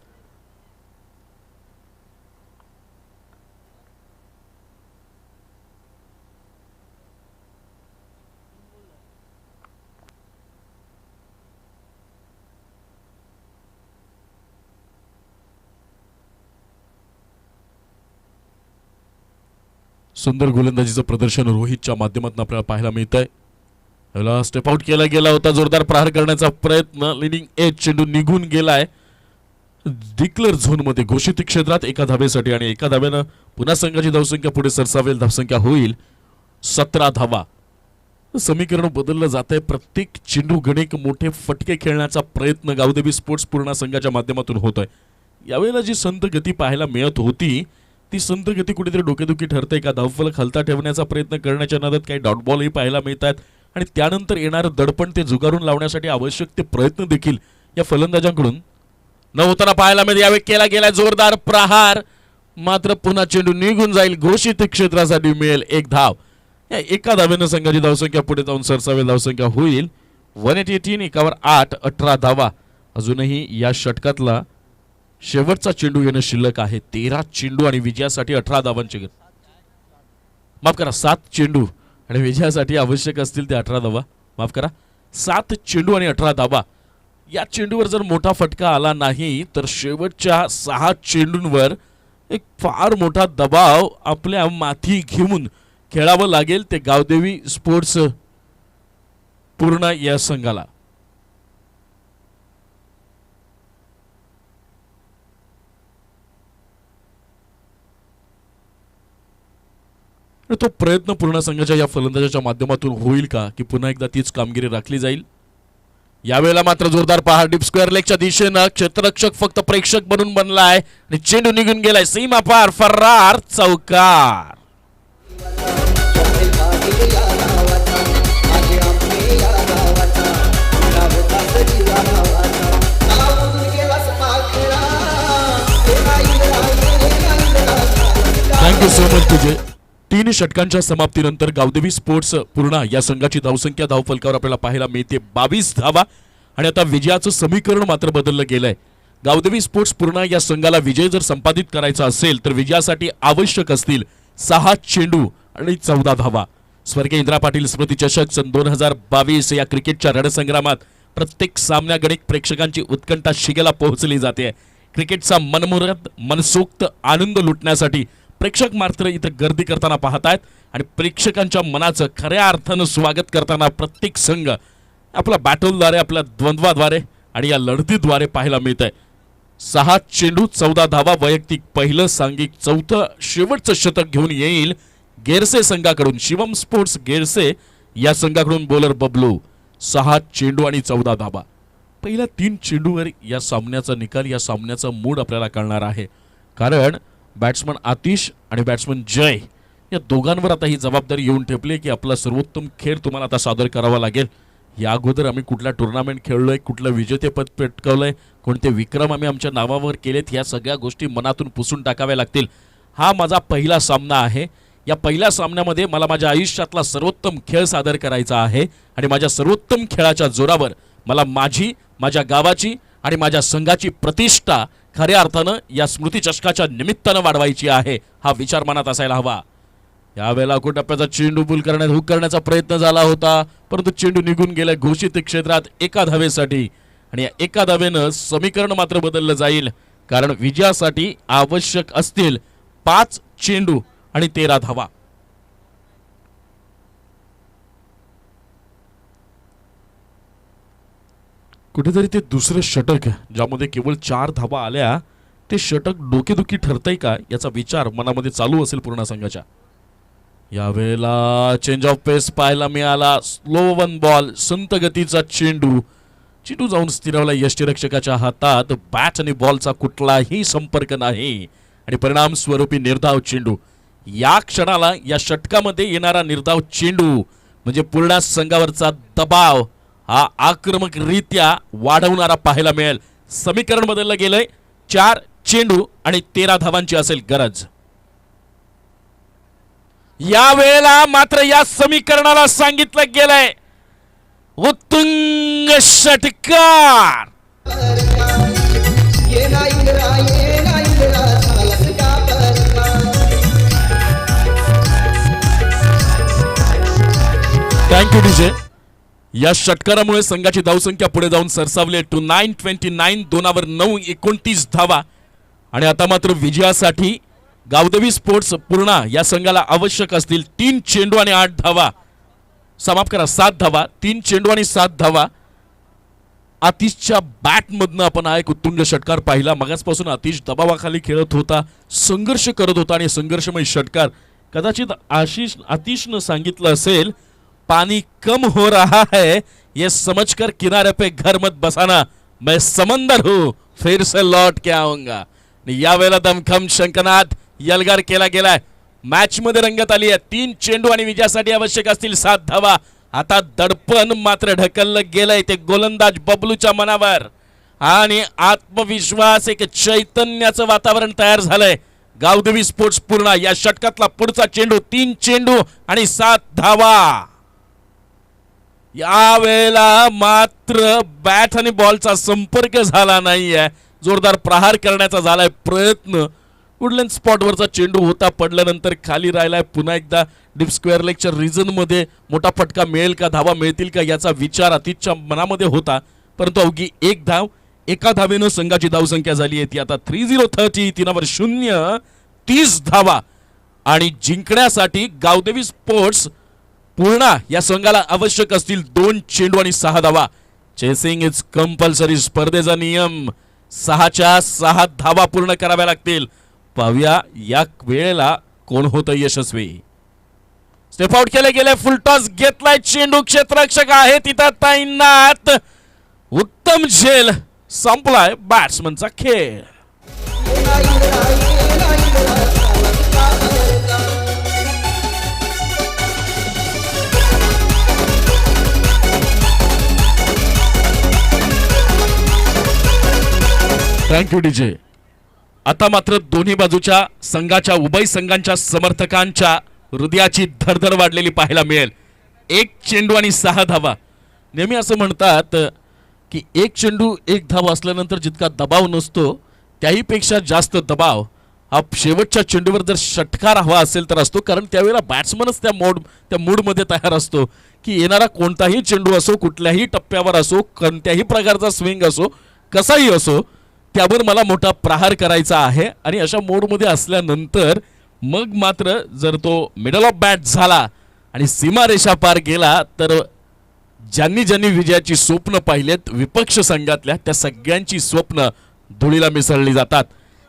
सुंदर गोलंदाजीचं प्रदर्शन रोहितच्या माध्यमातून आपल्याला पाहायला मिळत आहे. याला स्टेप आउट केला गेला होता, जोरदार प्रहार करण्याचा प्रयत्न, लिडिंग एज चेंडू निघून गेलाय डिक्लेअर झोन मध्ये घोषित क्षेत्रात एका धावेसाठी आणि एका धावेनं पुन्हा संघाची धावसंख्या पुढे सरसावेल. धावसंख्या होईल 17 धावा. समीकरण बदललं जात आहे. प्रत्येक चेंडू गणिक मोठे फटके खेळण्याचा प्रयत्न गावदेवी स्पोर्ट्स पूर्ण संघाच्या माध्यमातून होतोय. यावेळेला जी संत गती पाहायला मिळत होती ती संत गती कुठेतरी डोकेदुखी ठरते. का धावफलक हलता ठेवण्याचा प्रयत्न करण्याच्या नादात काही डॉट बॉलही पाहायला मिळतात आणि त्यानंतर येणारं दडपण ते झुगारून लावण्यासाठी आवश्यक ते प्रयत्न देखील या फलंदाजांकडून न होताना पाहायला मिळते. यावेळी केला गेला जोरदार प्रहार, मात्र पुन्हा चेंडू निघून जाईल. घोषित क्षेत्रासाठी मिळेल 1 धाव. या एका धावेनं संघाची धावसंख्या पुढे जाऊन सरसावेल. धावसंख्या होईल 118. एकावर 8, 18 धावा. अजूनही या षटकातला शेवटचा चेंडू येणं शिल्लक आहे. 13 चेंडू आणि विजयासाठी 18 धावांची गरज. माफ करा, 7 चेंडू आणि विजयासाठी आवश्यक असतील ते 18 धावा. माफ करा, 7 चेंडू आणि 18 धावा. या चेंडूवर जर मोठा फटका आला नाही तर शेवटच्या 6 चेंडूंवर एक फार मोठा दबाव आपल्या माथी घेऊन खेळावं लागेल ते गावदेवी स्पोर्ट्स पूर्ण या संघाला. तो प्रयत्न पूर्ण संघाच्या या फलंदाजाच्या माध्यमातून होईल का की पुन्हा एकदा तीच कामगिरी राखली जाईल. यावेळेला मात्र जोरदार पहार डीप स्क्वेअर लेगच्या दिशेनं क्षेत्ररक्षक फक्त प्रेक्षक बनून बनलाय आणि चेंडू निघून गेलाय सीमा पार. फरार चौकार. थँक्यू सो मच तुझे. 3 षटकांच्या समाप्तीनंतर गावदेवी स्पोर्ट्स पूर्णा या संघाची धावसंख्या धावफलकावर आपल्याला पाहायला मिळते 22 धावा आणि आता विजयाचं समीकरण मात्र बदललं गेलंय. गावदेवी स्पोर्ट्स पूर्णा या संघाला विजय जर संपादित करायचा असेल तर विजयासाठी आवश्यक असतील 6 चेंडू आणि 14 धावा. स्वर्गीय इंदिरा पाटील स्मृती चषक सन 2022 या क्रिकेटच्या रणसंग्रामात प्रत्येक सामन्यागणिक प्रेक्षकांची उत्कंठा शिगेला पोहोचली जाते. क्रिकेटचा मनमुराद मनसोक्त आनंद लुटण्यासाठी प्रेक्षक मात्र इथं गर्दी करताना पाहतायत आणि प्रेक्षकांच्या मनाचं खऱ्या अर्थानं स्वागत करताना प्रत्येक संघ आपल्या बॅटलद्वारे आपल्या द्वंद्वाद्वारे आणि या लढतीद्वारे पाहायला मिळत आहे. 6 चेंडू 14 धावा वैयक्तिक पहिलं सांघिक चौथं शेवटचं शतक घेऊन येईल गेरसे संघाकडून. शिवम स्पोर्ट्स गेरसे या संघाकडून बॉलर बबलू. 6 चेंडू आणि 14 धावा. पहिल्या 3 चेंडूवर या सामन्याचा निकाल या सामन्याचा मूड आपल्याला कळणार आहे. कारण बॅट्समन आतिश आणि बॅट्समन जय या दोघांवर आता ही जबाबदारी येऊन ठेपली की आपला सर्वोत्तम खेळ तुम्हाला आता सादर करावा लागेल. या अगोदर आम्ही कुठला टुर्नामेंट खेळलोय, कुठलं विजेतेपद पटकावलंय, कोणते विक्रम आम्ही आमच्या नावावर केलेत, ह्या सगळ्या गोष्टी मनातून पुसून टाकाव्या लागतील. हा माझा पहिला सामना आहे. या पहिल्या सामन्यामध्ये मला माझ्या आयुष्यातला सर्वोत्तम खेळ सादर करायचा आहे आणि माझ्या सर्वोत्तम खेळाच्या जोरावर मला माझ्या गावाची आणि माझ्या संघाची प्रतिष्ठा खऱ्या अर्थानं या स्मृती चषकाच्या निमित्तानं वाढवायची आहे. हा विचार मनात असायला हवा. यावेळेला टप्प्याचा चेंडू बुल करण्यात हुक करण्याचा प्रयत्न झाला होता परंतु चेंडू निघून गेला घोषित क्षेत्रात एका धावेसाठी आणि या एका धावेनं समीकरण मात्र बदललं जाईल कारण विजयासाठी आवश्यक असतील 5 चेंडू आणि 13 धावा. कुठेतरी ते दुसरं षटक ज्यामध्ये केवळ 4 धावा आल्या ते षटक डोकेदुखी ठरतंय का याचा विचार मनामध्ये चालू असेल पूर्ण संघाच्या. यावेळेला चेंज ऑफ पेस पाहायला मिळाला. स्लो 1 बॉल संत गतीचा चेंडू जाऊन स्थिरावला यष्टीरक्षकाच्या हातात. बॅट आणि बॉलचा कुठलाही संपर्क नाही आणि परिणाम स्वरूपी निर्धाव चेंडू. या क्षणाला या षटकामध्ये येणारा निर्धाव चेंडू म्हणजे पूर्ण संघावरचा दबाव हा आक्रमकरित्या वाढवणारा पाहायला मिळेल. समीकरण बदललं गेलंय. 4 चेंडू आणि 13 धावांची असेल गरज. या वेळेला मात्र या समीकरणाला सांगितलं गेलंय उत्तुंग षटकार. Thank you DJ. या षटकारामुळे संघाची धावसंख्या पुढे जाऊन सरसावली टू 929. 2 9 29 धावा आणि आता मात्र विजयासाठी गावदेवी स्पोर्ट्स पूर्णा या संघाला आवश्यक असतील 3 चेंडू आणि 8 धावा. समाप्त करा 7 धावा. 3 चेंडू आणि 7 धावा. आतिशच्या बॅटमधनं आपण हा एक उत्तुंग षटकार पाहिला. मगाचपासून आतिश दबावाखाली खेळत होता, संघर्ष करत होता आणि संघर्षमय षटकार. कदाचित आतिशनं सांगितलं असेल पानी कम हो रहा है ये समझकर किनारे पे घर मत बसाना, मैं समंदर हूं फिर से लौट के आऊंगा. यावेळेला दमखम शंखनाद यलगार केला गेलाय. मॅच मध्ये रंगत आली आहे. 3 चेंडू आणि विजयासाठी आवश्यक असतील 7 धावा. आता दडपण मात्र ढकललं गेलंय ते गोलंदाज बबलूच्या मनावर आणि आत्मविश्वास एक चैतन्याचं वातावरण तयार झालंय. गावदेवी स्पोर्ट्स पूर्णा या षटकातला पुढचा चेंडू 3 चेंडू आणि 7 धावा. यावेळेला मात्र बॅट आणि बॉलचा संपर्क झाला नाहीये. जोरदार प्रहार करण्याचा झालाय प्रयत्न. वुडलँड स्पॉटवरचा चेंडू होता, पडल्यानंतर खाली राहिलाय. पुन्हा एकदा डीप स्क्वेअर लेगच्या रिजन मध्ये मोठा फटका मिळेल का, धावा मिळतील का याचा विचार आतिशच्या मनामध्ये होता परंतु अवघी 1 धाव. एका धावेनं संघाची धावसंख्या झाली आहे ती आता 30-30. 3 30 धावा आणि जिंकण्यासाठी गावदेवी स्पोर्ट्स पूर्णा या संघाला आवश्यक असतील 2 चेंडू आणि 6 धावा. Chasing is compulsory. स्पर्धेचा नियम 6च्या 6 धावा पूर्ण कराव्या लागतील. पाहूया या वेळेला कोण होतं यशस्वी. स्टेप आउट केले गेले. फुलटॉस घेतलाय चेंडू. क्षेत्ररक्षक आहे तिथं तैनात. उत्तम झेल. संपलाय बॅट्समनचा खेळ. Thank you DJ. आता मात्र दोन्ही बाजूच्या संघाच्या उभय संघांच्या समर्थकांच्या हृदयाची धडधड वाढलेली पाहायला मिळेल. 1 चेंडू आणि 6 धावा. नेहमी असं म्हणतात की 1 चेंडू 1 धाव असल्यानंतर जितका दबाव नसतो त्याही पेक्षा जास्त दबाव हा शेवटच्या चेंडूवर जर षटकार हवा असेल तर असतो. कारण त्यावेळेला बॅट्समनच त्या मूडमध्ये तयार असतो की येणारा कोणताही चेंडू असो, कुठल्याही टप्प्यावर असो, कोणत्याही प्रकारचा स्विंग असो, कसाही असो, त्यावर मला मोठा प्रहार करायचा आहे. आणि अशा मोडमध्ये असल्यानंतर मग मात्र जर तो मिडल ऑफ बॅट झाला आणि सीमारेषा पार गेला तर ज्यांनी ज्यांनी विजयाची स्वप्न पाहिलेत विपक्ष संघातल्या त्या सगळ्यांची स्वप्न धुळीला मिसळली जातात.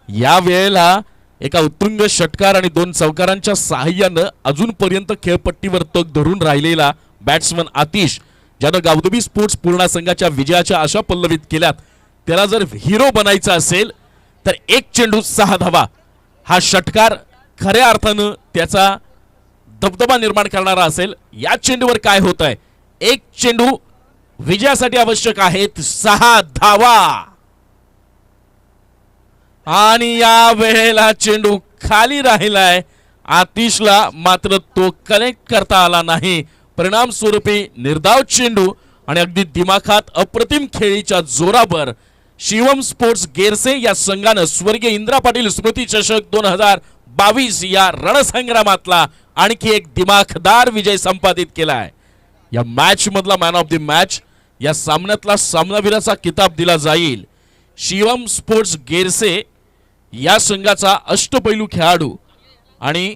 या वेळेला एका उत्तुंग षटकार आणि 2 चौकारांच्या साहाय्यानं अजूनपर्यंत खेळपट्टीवर तग धरून राहिलेला बॅट्समन आतिश, ज्यानं गावदेवी स्पोर्ट्स पूर्णा संघाच्या विजयाच्या आशा पल्लवित केल्यात, त्याला जर हिरो बनायचा असेल तर 1 चेंडू 6 धावा हा षटकार खऱ्या अर्थानं त्याचा दबदबा निर्माण करणारा असेल. या चेंडूवर काय होत आहे? 1 चेंडू विजयासाठी आवश्यक आहेत 6 धावा. आणि या वेळेला चेंडू खाली राहिलाय. आतिशला मात्र तो कनेक्ट करता आला नाही. परिणाम स्वरूपी निर्धाव चेंडू आणि अगदी दिमाखात अप्रतिम खेळीच्या जोरावर शिवम स्पोर्ट्स गेरसे या संघानं स्वर्गीय इंदिरा पाटील स्मृती चषक 2022 या रणसंग्रामातला आणखी एक दिमाखदार विजय संपादित केलाय. या मॅच मधला मॅन ऑफ द मॅच, या सामन्यातला सामनावीराचा किताब दिला जाईल शिवम स्पोर्ट्स गेरसे या संघाचा अष्टपैलू खेळाडू आणि